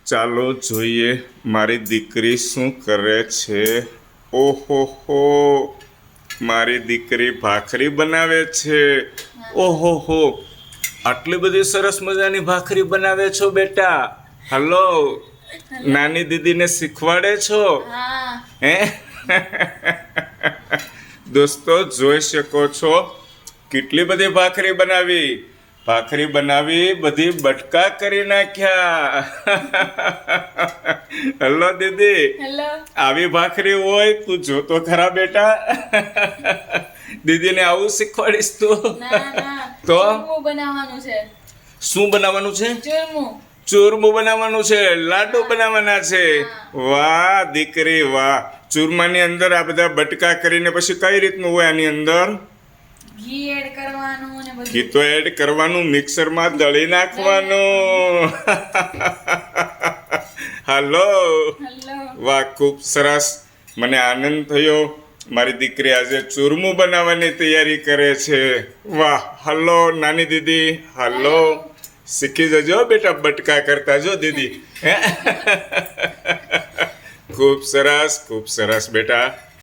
ચાલો જોઈએ મારી દીકરી શું કરે છે. ઓહો હો, મારી દીકરી ભાખરી બનાવે છે. ઓહો હો, આટલી બધી સરસ મજાની ભાખરી બનાવે છો બેટા. હલો, નાની દીદીને શીખવાડે છો હે? દોસ્તો જોઈ શકો છો કેટલી બધી ભાખરી બનાવી બધી બટકા કરી નાખ્યા. હલો દીદી, હેલો. આવી ભાખરી હોય તું જોતો ખરા બેટા. દીદીને આવું શીખવાડીશ તું? ના તો ચૂરમું બનાવવાનું છે. શું બનાવવાનું છે? ચૂરમું બનાવવાનું છે, લાડુ બનાવવાના છે. વાહ દીકરી વાહ. ચૂરમાની અંદર આ બધા બટકા કરીને પછી કઈ રીતનું હોય આની અંદર? ઘી એડ કરવાનું ને બધું. ઘી તો એડ કરવાનું, મિક્સરમાં દળી નાખવાનું. હાલો, વાહ ખૂબ સરસ. મને આનંદ થયો. મારી દીકરી આજે ચૂરમું બનાવવાની તૈયારી કરે છે. વાહ. હલો નાની દીદી, હલો. શીખી જજો બેટા બટકા કરતા જો દીદી. ખૂબ સરસ બેટા.